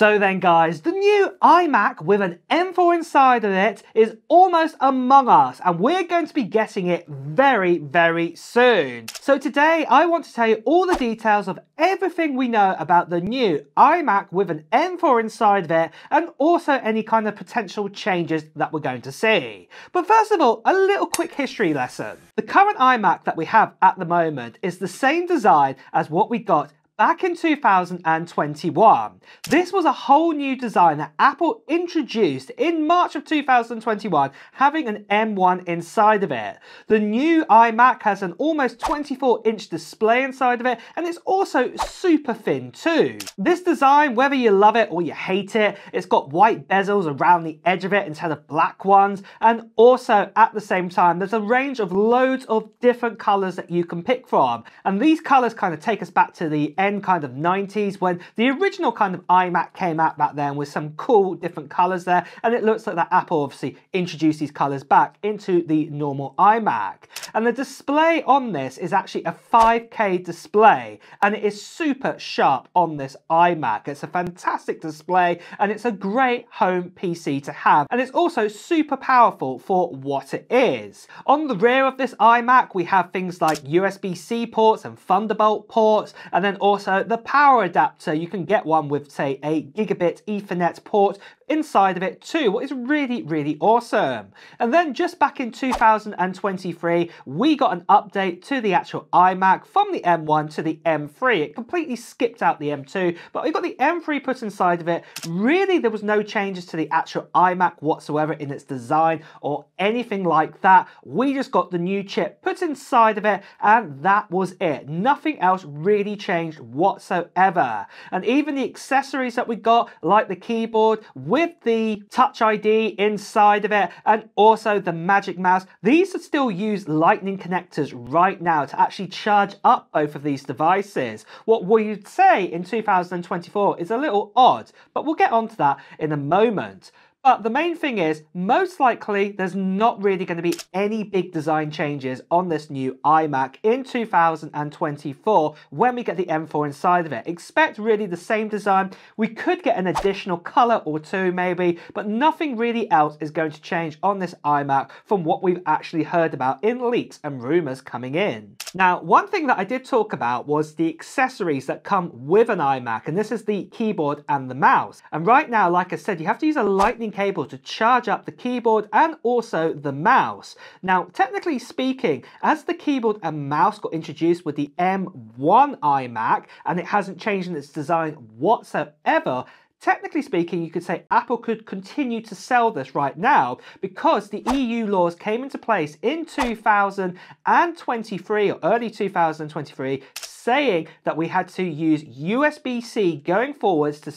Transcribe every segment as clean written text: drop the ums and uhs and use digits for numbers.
So then guys, the new iMac with an M4 inside of it is almost among us, and we're going to be getting it very, very soon. So today I want to tell you all the details of everything we know about the new iMac with an M4 inside of it, and also any kind of potential changes that we're going to see. But first of all, a little quick history lesson. The current iMac that we have at the moment is the same design as what we got back in 2021. This was a whole new design that Apple introduced in March of 2021, having an M1 inside of it. The new iMac has an almost 24-inch display inside of it, and it's also super thin too. This design, whether you love it or you hate it, it's got white bezels around the edge of it instead of black ones, and also at the same time there's a range of loads of different colors that you can pick from, and these colors kind of take us back to the end kind of 90s when the original kind of iMac came out back then with some cool different colors there, and it looks like that Apple obviously introduced these colors back into the normal iMac. And the display on this is actually a 5K display, and it is super sharp on this iMac. It's a fantastic display and it's a great home PC to have, and it's also super powerful for what it is. On the rear of this iMac we have things like USB-C ports and Thunderbolt ports, and then also the power adapter. You can get one with, say, a gigabit Ethernet port inside of it too, what is really, really awesome. And then just back in 2023, we got an update to the actual iMac from the M1 to the M3. It completely skipped out the M2, but we got the M3 put inside of it. Really, there was no changes to the actual iMac whatsoever in its design or anything like that. We just got the new chip put inside of it, and that was it. Nothing else really changed whatsoever. And even the accessories that we got, like the keyboard with the Touch ID inside of it, and also the Magic Mouse, these still use lightning connectors right now to actually charge up both of these devices. What we'd say in 2024 is a little odd, but we'll get onto that in a moment. But the main thing is, most likely there's not really going to be any big design changes on this new iMac in 2024 when we get the M4 inside of it. Expect really the same design. We could get an additional color or two maybe, but nothing really else is going to change on this iMac from what we've actually heard about in leaks and rumors coming in. Now, one thing that I did talk about was the accessories that come with an iMac, and this is the keyboard and the mouse. And right now, like I said, you have to use a lightning cable to charge up the keyboard and also the mouse. Now, technically speaking, as the keyboard and mouse got introduced with the M1 iMac, and it hasn't changed in its design whatsoever, technically speaking, you could say Apple could continue to sell this right now because the EU laws came into place in 2023 or early 2023, saying that we had to use USB-C going forwards to,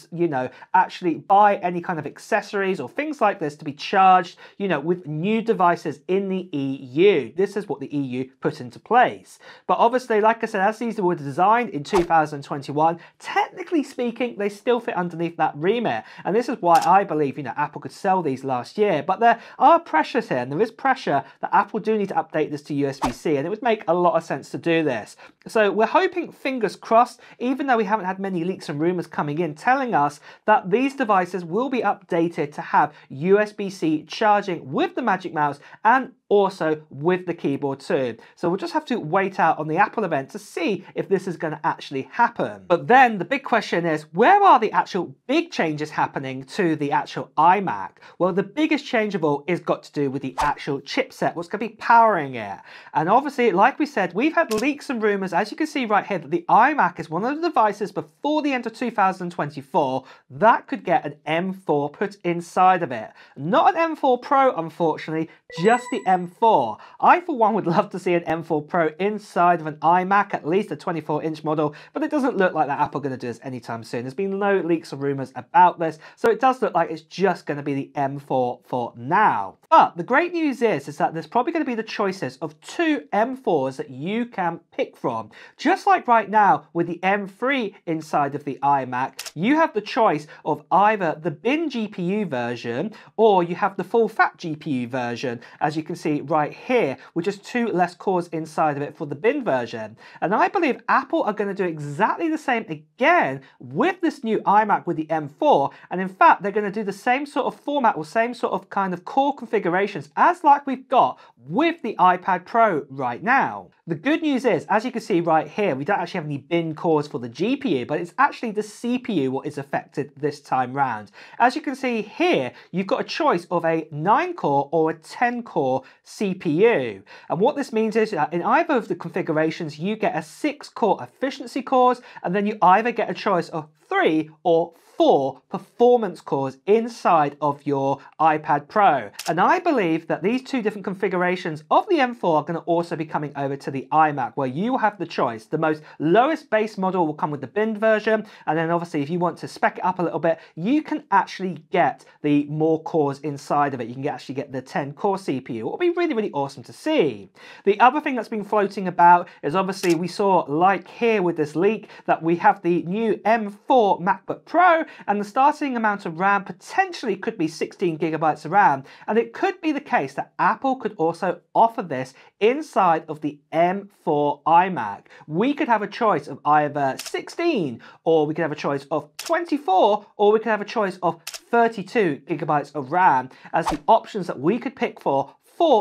actually buy any kind of accessories or things like this to be charged, with new devices in the EU. This is what the EU put into place. But obviously, like I said, as these were designed in 2021, technically speaking, they still fit underneath that remit. And this is why I believe, Apple could sell these last year. But there are pressures here, and there is pressure that Apple do need to update this to USB-C, and it would make a lot of sense to do this. So we're hoping, fingers crossed, even though we haven't had many leaks and rumors coming in telling us that these devices will be updated to have USB-C charging with the Magic Mouse and also with the keyboard too. So we'll just have to wait out on the Apple event to see if this is going to actually happen. But then the big question is, where are the actual big changes happening to the actual iMac? Well, the biggest change of all is got to do with the actual chipset, what's going to be powering it. And obviously, like we said, we've had leaks and rumors, as you can see right here, that the iMac is one of the devices before the end of 2024 that could get an M4 put inside of it. Not an M4 Pro, unfortunately, just the M4. I, for one, would love to see an M4 Pro inside of an iMac, at least a 24-inch model, but it doesn't look like that Apple are going to do this anytime soon. There's been no leaks or rumors about this, so it does look like it's just going to be the M4 for now. But the great news is that there's probably going to be the choices of two M4s that you can pick from. Just like right now with the M3 inside of the iMac, you have the choice of either the bin GPU version or you have the full fat GPU version, as you can see see right here, with just 2 less cores inside of it for the bin version. And I believe Apple are going to do exactly the same again with this new iMac with the M4, and in fact they're going to do the same sort of format or same sort of kind of core configurations as like we've got with the iPad Pro right now. The good news is, as you can see right here, we don't actually have any bin cores for the GPU, but it's actually the CPU what is affected this time round. As you can see here, you've got a choice of a 9-core or a 10-core CPU. And what this means is in either of the configurations, you get a 6-core efficiency cores, and then you either get a choice of 3 or 4 performance cores inside of your iPad Pro. And I believe that these 2 different configurations of the M4 are going to also be coming over to the iMac, where you have the choice. The most lowest base model will come with the bin version, and then obviously if you want to spec it up a little bit, you can actually get the more cores inside of it. You can actually get the 10-core CPU. It'll be really, really awesome to see. The other thing that's been floating about is obviously we saw, like here with this leak, that we have the new M4 MacBook Pro, and the starting amount of RAM potentially could be 16 gigabytes of RAM, and it could be the case that Apple could also offer this inside of the M4 iMac. We could have a choice of either 16, or we could have a choice of 24, or we could have a choice of 32 gigabytes of RAM as the options that we could pick for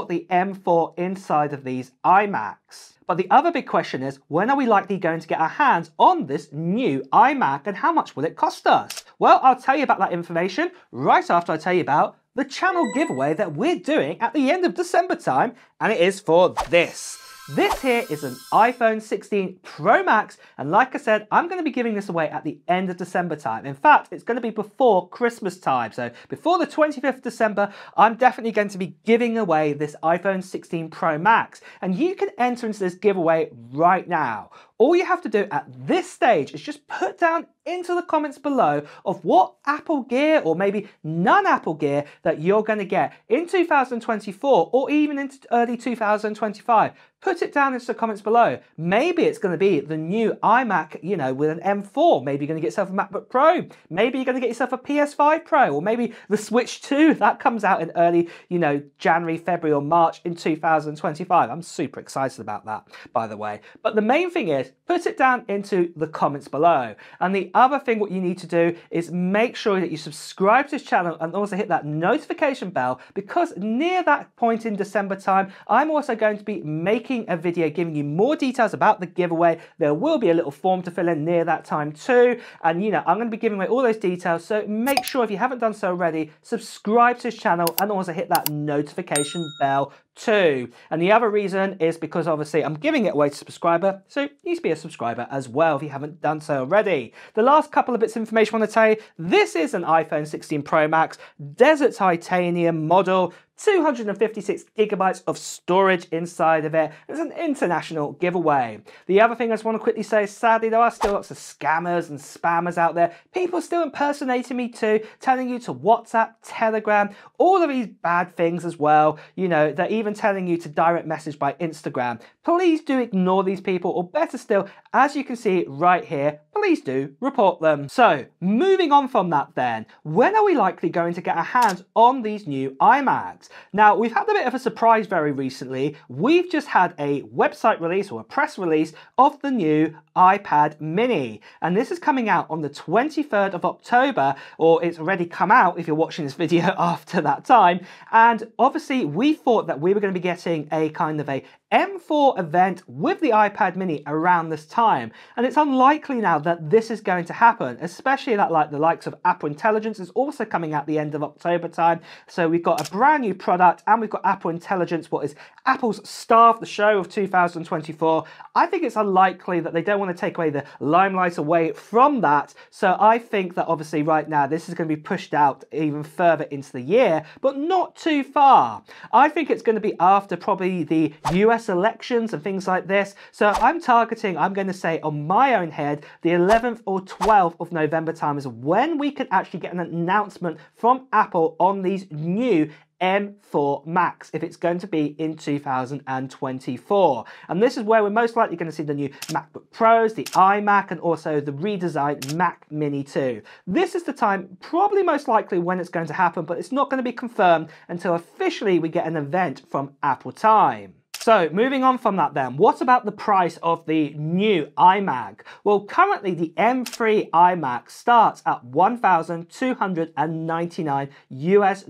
the M4 inside of these iMacs. But the other big question is, when are we likely going to get our hands on this new iMac, and how much will it cost us? Well, I'll tell you about that information right after I tell you about the channel giveaway that we're doing at the end of December time, and it is for this. This here is an iPhone 16 Pro Max, and like I said, I'm going to be giving this away at the end of December time. In fact, it's going to be before Christmas time, so before the 25th of December, I'm definitely going to be giving away this iPhone 16 Pro Max, and you can enter into this giveaway right now. All you have to do at this stage is just put down into the comments below of what Apple gear or maybe non-Apple gear that you're going to get in 2024 or even into early 2025. Put it down into the comments below. Maybe it's going to be the new iMac, you know, with an M4. Maybe you're going to get yourself a MacBook Pro. Maybe you're going to get yourself a PS5 Pro, or maybe the Switch 2. That comes out in early, you know, January, February or March in 2025. I'm super excited about that, by the way. But the main thing is, put it down into the comments below. And the other thing what you need to do is make sure that you subscribe to this channel and also hit that notification bell, because near that point in December time, I'm also going to be making a video giving you more details about the giveaway. There will be a little form to fill in near that time too, and you know, I'm going to be giving away all those details, so make sure if you haven't done so already, subscribe to this channel and also hit that notification bell too. And the other reason is because obviously I'm giving it away to subscriber, so you need to be a subscriber as well if you haven't done so already. The last couple of bits of information I want to tell you, this is an iPhone 16 Pro Max Desert Titanium model, 256 gigabytes of storage inside of it. It's an international giveaway. The other thing I just want to quickly say is, sadly, there are still lots of scammers and spammers out there. People still impersonating me too, telling you to WhatsApp, Telegram, all of these bad things as well. You know, they're even telling you to direct message by Instagram. Please do ignore these people, or better still, as you can see right here, please do report them. So, moving on from that then, when are we likely going to get our hands on these new iMacs? Now, we've had a bit of a surprise very recently. We've just had a website release or a press release of the new iPad mini, and this is coming out on the 23rd of October, or it's already come out if you're watching this video after that time. And obviously we thought that we were going to be getting a kind of a M4 event with the iPad mini around this time, and it's unlikely now that this is going to happen, especially that like the likes of Apple Intelligence is also coming out the end of October time. So we've got a brand new product, and we've got Apple Intelligence, what is Apple's star of the show of 2024. I think it's unlikely that they don't want to take away the limelight away from that. So I think that obviously right now this is going to be pushed out even further into the year, but not too far. I think it's going to be after probably the US elections and things like this. So I'm going to say on my own head, the 11th or 12th of November time is when we can actually get an announcement from Apple on these new M4 Max if it's going to be in 2024. And this is where we're most likely going to see the new MacBook Pros, the iMac, and also the redesigned Mac Mini 2. This is the time, probably most likely when it's going to happen, but it's not going to be confirmed until officially we get an event from Apple time. So moving on from that then, what about the price of the new iMac? Well, currently the M3 iMac starts at $1,299 US,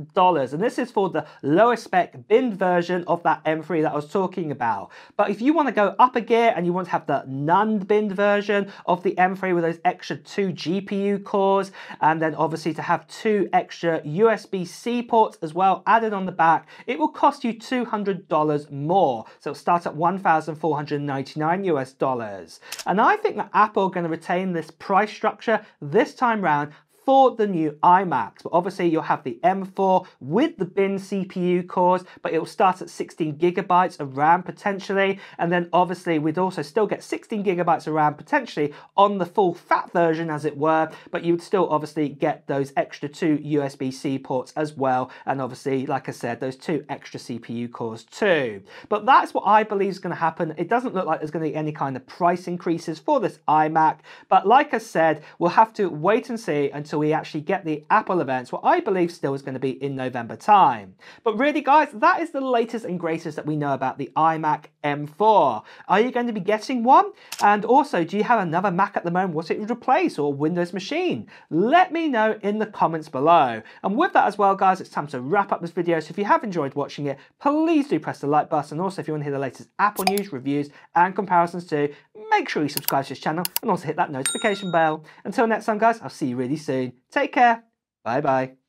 and this is for the lowest spec binned version of that M3 that I was talking about. But if you want to go up a gear and you want to have the non-binned version of the M3 with those extra 2 GPU cores, and then obviously to have 2 extra USB-C ports as well added on the back, it will cost you $200 more. So it'll start at $1,499 US. And I think that Apple are going to retain this price structure this time round for the new iMacs. But obviously you'll have the M4 with the bin CPU cores, but it will start at 16 gigabytes of RAM potentially. And then obviously we'd also still get 16 gigabytes of RAM potentially on the full fat version, as it were, but you'd still obviously get those extra 2 USB-C ports as well. And obviously, like I said, those 2 extra CPU cores too. But that's what I believe is going to happen. It doesn't look like there's going to be any kind of price increases for this iMac. But like I said, we'll have to wait and see until we actually get the Apple events, what I believe still is going to be in November time. But really guys, that is the latest and greatest that we know about the iMac M4. Are you going to be getting one? And also, do you have another Mac at the moment what it would replace, or a Windows machine? Let me know in the comments below. And with that as well guys, it's time to wrap up this video. So if you have enjoyed watching it, please do press the like button. Also, if you want to hear the latest Apple news, reviews and comparisons too, make sure you subscribe to this channel and also hit that notification bell. Until next time guys, I'll see you really soon. Take care. Bye bye.